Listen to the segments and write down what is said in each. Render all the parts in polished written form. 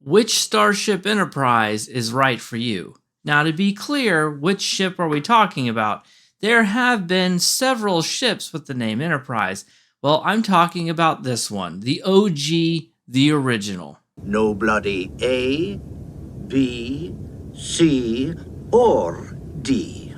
Which Starship Enterprise is right for you? Now, to be clear, which ship are we talking about? There have been several ships with the name Enterprise. Well, I'm talking about this one, the OG, the original. No bloody A, B, C, or D.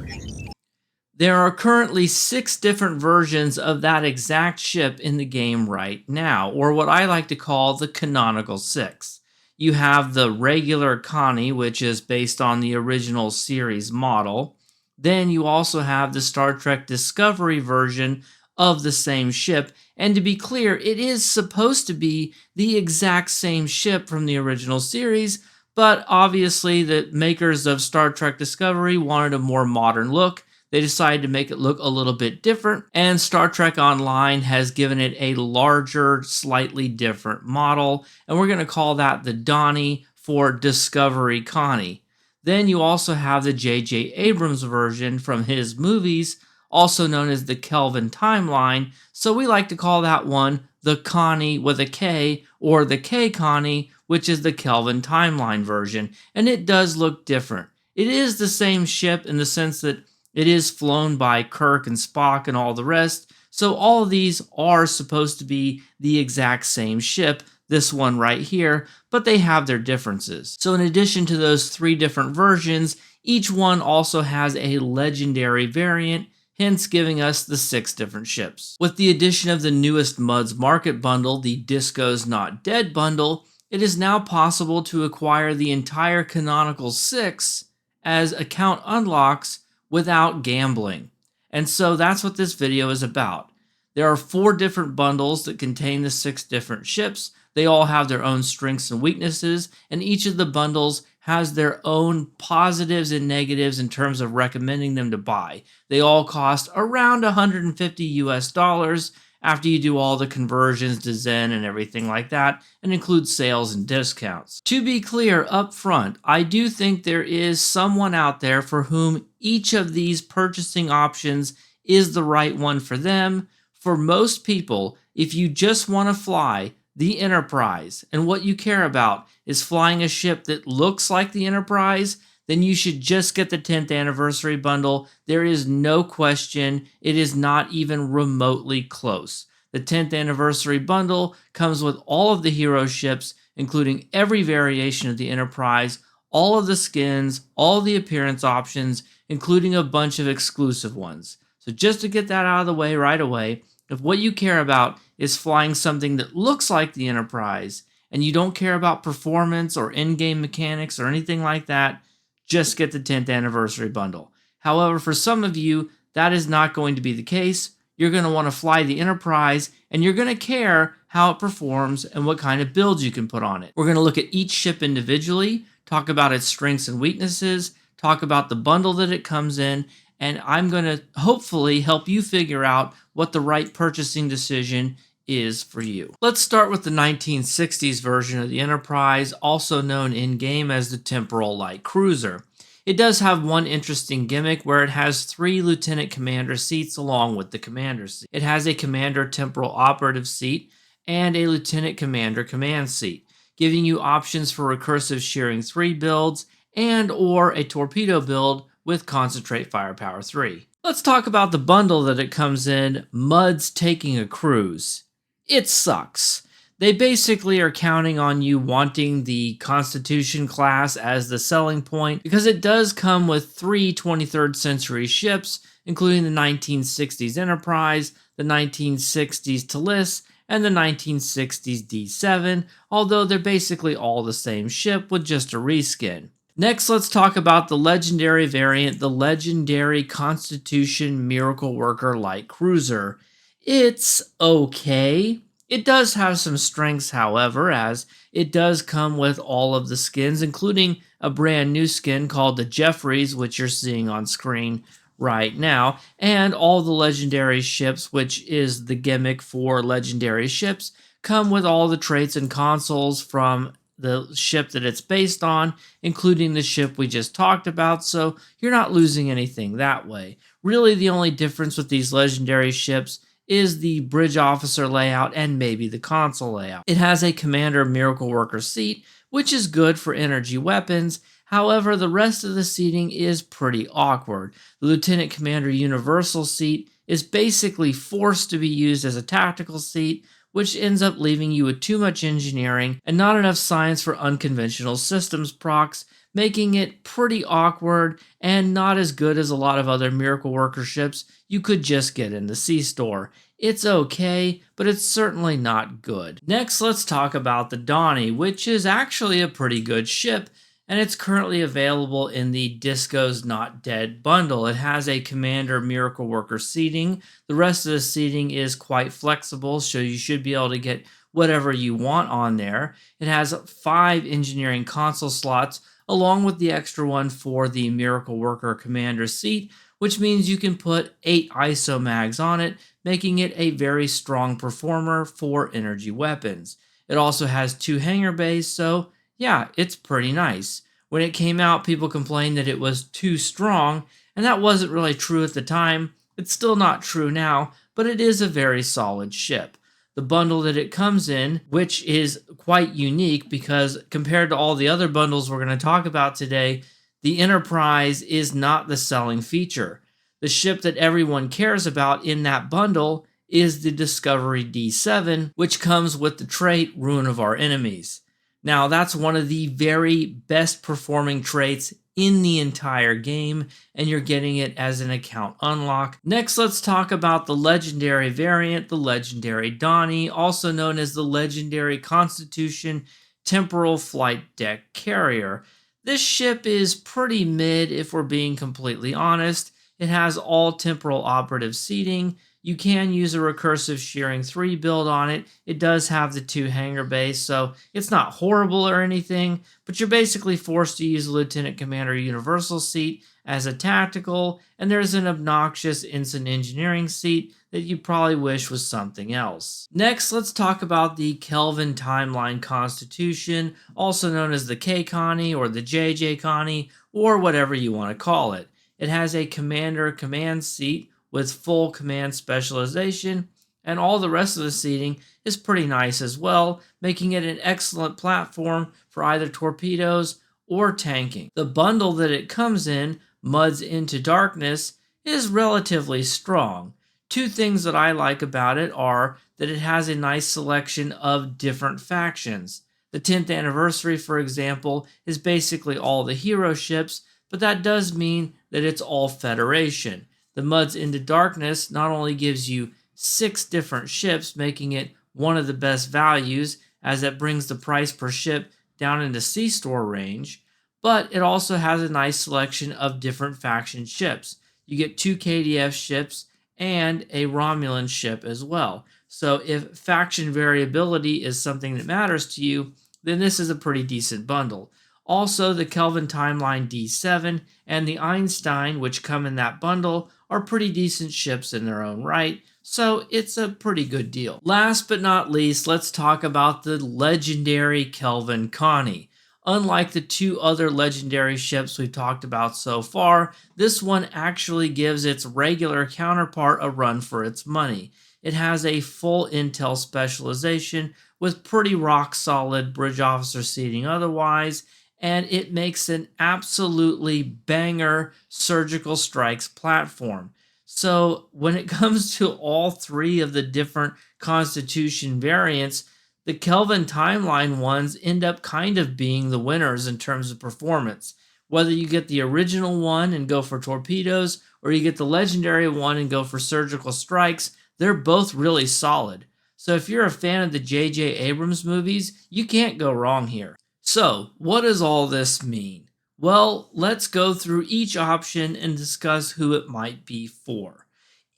There are currently 6 different versions of that exact ship in the game right now, or what I like to call the canonical 6. You have the regular Connie, which is based on the original series model. Then you also have the Star Trek Discovery version of the same ship. And to be clear, it is supposed to be the exact same ship from the original series, but obviously the makers of Star Trek Discovery wanted a more modern look. They decided to make it look a little bit different, and Star Trek Online has given it a larger, slightly different model, and we're going to call that the Donnie for Discovery Connie. Then you also have the J.J. Abrams version from his movies, also known as the Kelvin Timeline, so we like to call that one the Connie with a K, or the K Connie, which is the Kelvin Timeline version, and it does look different. It is the same ship in the sense that it is flown by Kirk and Spock and all the rest, so all of these are supposed to be the exact same ship, this one right here, but they have their differences. So in addition to those 3 different versions, each one also has a legendary variant, hence giving us the 6 different ships. With the addition of the newest MUD's Market Bundle, the Disco's Not Dead bundle, it is now possible to acquire the entire canonical 6 as account unlocks without gambling. And so that's what this video is about. There are 4 different bundles that contain the 6 different ships. They all have their own strengths and weaknesses, and each of the bundles has their own positives and negatives in terms of recommending them to buy. They all cost around $150 after you do all the conversions to Zen and everything like that, and include sales and discounts. To be clear up front, I do think there is someone out there for whom each of these purchasing options is the right one for them. For most people, if you just want to fly the Enterprise and what you care about is flying a ship that looks like the Enterprise, then you should just get the 10th anniversary bundle. There is no question. It is not even remotely close. The 10th anniversary bundle comes with all of the hero ships, including every variation of the Enterprise, all of the skins, all the appearance options, including a bunch of exclusive ones. So just to get that out of the way right away, if what you care about is flying something that looks like the Enterprise, and you don't care about performance or in-game mechanics or anything like that, just get the 10th anniversary bundle. However, for some of you, that is not going to be the case. You're going to want to fly the Enterprise, and you're going to care how it performs and what kind of builds you can put on it. We're going to look at each ship individually, talk about its strengths and weaknesses, talk about the bundle that it comes in, and I'm going to hopefully help you figure out what the right purchasing decision is for you. Let's start with the 1960s version of the Enterprise, also known in-game as the Temporal Light Cruiser. It does have one interesting gimmick where it has 3 Lieutenant Commander seats along with the Commander seat. It has a Commander Temporal Operative seat and a Lieutenant Commander Command seat, giving you options for recursive Shearing 3 builds and or a torpedo build with Concentrate Firepower 3. Let's talk about the bundle that it comes in, MUD's Taking a Cruise. It sucks. They basically are counting on you wanting the Constitution class as the selling point because it does come with 3 23rd century ships, including the 1960s Enterprise, the 1960s Tallis, and the 1960s D7, although they're basically all the same ship with just a reskin. Next, let's talk about the legendary variant, the legendary Constitution Miracle Worker Light Cruiser. It's okay. It does have some strengths, however, as it does come with all of the skins, including a brand new skin called the Jeffries, which you're seeing on screen right now, and all the legendary ships, which is the gimmick for legendary ships, come with all the traits and consoles from the ship that it's based on, including the ship we just talked about, so you're not losing anything that way. Really, the only difference with these legendary ships is the bridge officer layout and maybe the console layout. It has a Commander Miracle Worker seat, which is good for energy weapons. However, the rest of the seating is pretty awkward. The Lieutenant Commander Universal seat is basically forced to be used as a tactical seat, which ends up leaving you with too much engineering and not enough science for unconventional systems procs, making it pretty awkward and not as good as a lot of other Miracle Worker ships you could just get in the C-Store. It's okay, but it's certainly not good. Next, let's talk about the Donnie, which is actually a pretty good ship, and it's currently available in the Disco's Not Dead bundle. It has a Commander Miracle Worker seating. The rest of the seating is quite flexible, so you should be able to get whatever you want on there. It has 5 engineering console slots, along with the extra one for the Miracle Worker Commander seat, which means you can put 8 ISO mags on it, making it a very strong performer for energy weapons. It also has 2 hangar bays, so yeah, it's pretty nice. When it came out, people complained that it was too strong, and that wasn't really true at the time. It's still not true now, but it is a very solid ship. The bundle that it comes in, which is quite unique because compared to all the other bundles we're going to talk about today, the Enterprise is not the selling feature. The ship that everyone cares about in that bundle is the Discovery D7, which comes with the trait Ruin of Our Enemies. Now, that's one of the very best performing traits in the entire game, and you're getting it as an account unlock. Next, let's talk about the legendary variant, the legendary Donnie, also known as the legendary Constitution Temporal Flight Deck Carrier. This ship is pretty mid if we're being completely honest. It has all temporal operative seating. You can use a recursive shearing 3 build on it. It does have the 2 hangar bays, so it's not horrible or anything, but you're basically forced to use a Lieutenant Commander Universal seat as a tactical, and there's an obnoxious Ensign Engineering seat that you probably wish was something else. Next, let's talk about the Kelvin Timeline Constitution, also known as the K-Connie or the JJ Connie, or whatever you want to call it. It has a Commander Command seat with full command specialization, and all the rest of the seating is pretty nice as well, making it an excellent platform for either torpedoes or tanking. The bundle that it comes in, Muds Into Darkness, is relatively strong. 2 things that I like about it are that it has a nice selection of different factions. The 10th anniversary, for example, is basically all the hero ships, but that does mean that it's all Federation. The Muds Into Darkness not only gives you 6 different ships, making it one of the best values, as it brings the price per ship down into C-Store range, but it also has a nice selection of different faction ships. You get 2 KDF ships and a Romulan ship as well. So if faction variability is something that matters to you, then this is a pretty decent bundle. Also, the Kelvin Timeline D7 and the Einstein, which come in that bundle, are pretty decent ships in their own right, so it's a pretty good deal. Last but not least, let's talk about the legendary Kelvin Connie. Unlike the 2 other legendary ships we've talked about so far, this one actually gives its regular counterpart a run for its money. It has a full intel specialization with pretty rock solid bridge officer seating otherwise, and it makes an absolutely banger surgical strikes platform. So when it comes to all 3 of the different Constitution variants, the Kelvin Timeline ones end up kind of being the winners in terms of performance. Whether you get the original one and go for torpedoes, or you get the legendary one and go for surgical strikes, they're both really solid. So if you're a fan of the J.J. Abrams movies, you can't go wrong here. So, what does all this mean? Well, let's go through each option and discuss who it might be for.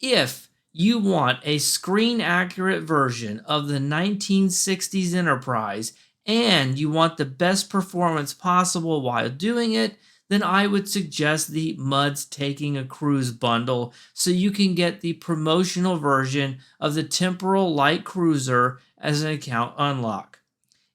If you want a screen-accurate version of the 1960s Enterprise and you want the best performance possible while doing it, then I would suggest the Muds Taking a Cruise bundle so you can get the promotional version of the Temporal Light Cruiser as an account unlock.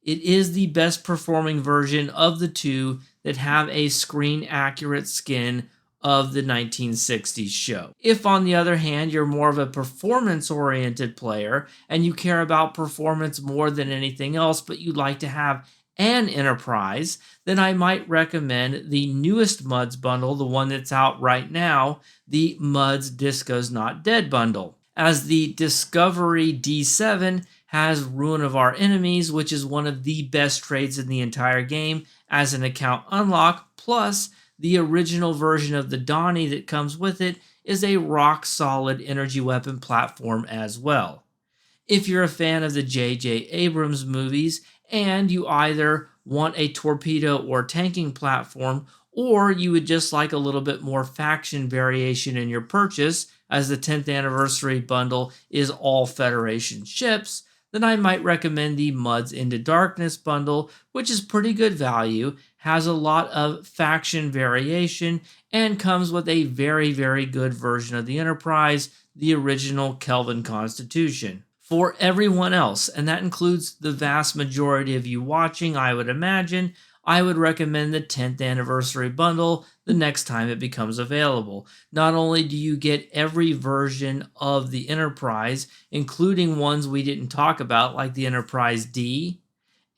It is the best performing version of the 2 that have a screen-accurate skin of the 1960s show. If, on the other hand, you're more of a performance-oriented player and you care about performance more than anything else, but you'd like to have and Enterprise, then I might recommend the newest MUDs bundle, the one that's out right now, the MUDs Disco's Not Dead bundle. As the Discovery D7 has Ruin of Our Enemies, which is one of the best trades in the entire game as an account unlock, plus the original version of the Donnie that comes with it is a rock solid energy weapon platform as well. If you're a fan of the J.J. Abrams movies and you either want a torpedo or tanking platform, or you would just like a little bit more faction variation in your purchase, as the 10th anniversary bundle is all Federation ships, then I might recommend the MUDs Into Darkness bundle, which is pretty good value, has a lot of faction variation, and comes with a very, very good version of the Enterprise, the original Kelvin Constitution. For everyone else, and that includes the vast majority of you watching, I would imagine, I would recommend the 10th anniversary bundle the next time it becomes available. Not only do you get every version of the Enterprise, including ones we didn't talk about, like the Enterprise D,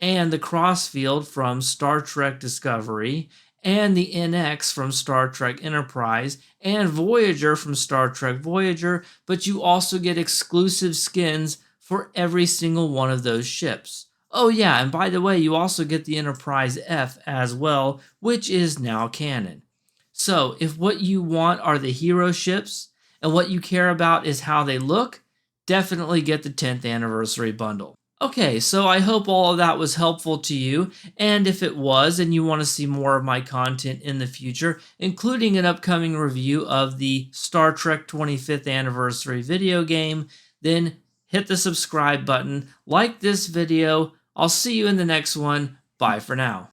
and the Crossfield from Star Trek Discovery, and the NX from Star Trek Enterprise, and Voyager from Star Trek Voyager, but you also get exclusive skins for every single one of those ships. Oh yeah, and by the way, you also get the Enterprise F as well, which is now canon. So if what you want are the hero ships, and what you care about is how they look, definitely get the 10th anniversary bundle. Okay, so I hope all of that was helpful to you, and if it was and you want to see more of my content in the future, including an upcoming review of the Star Trek 25th anniversary video game, then hit the subscribe button, like this video. I'll see you in the next one. Bye for now.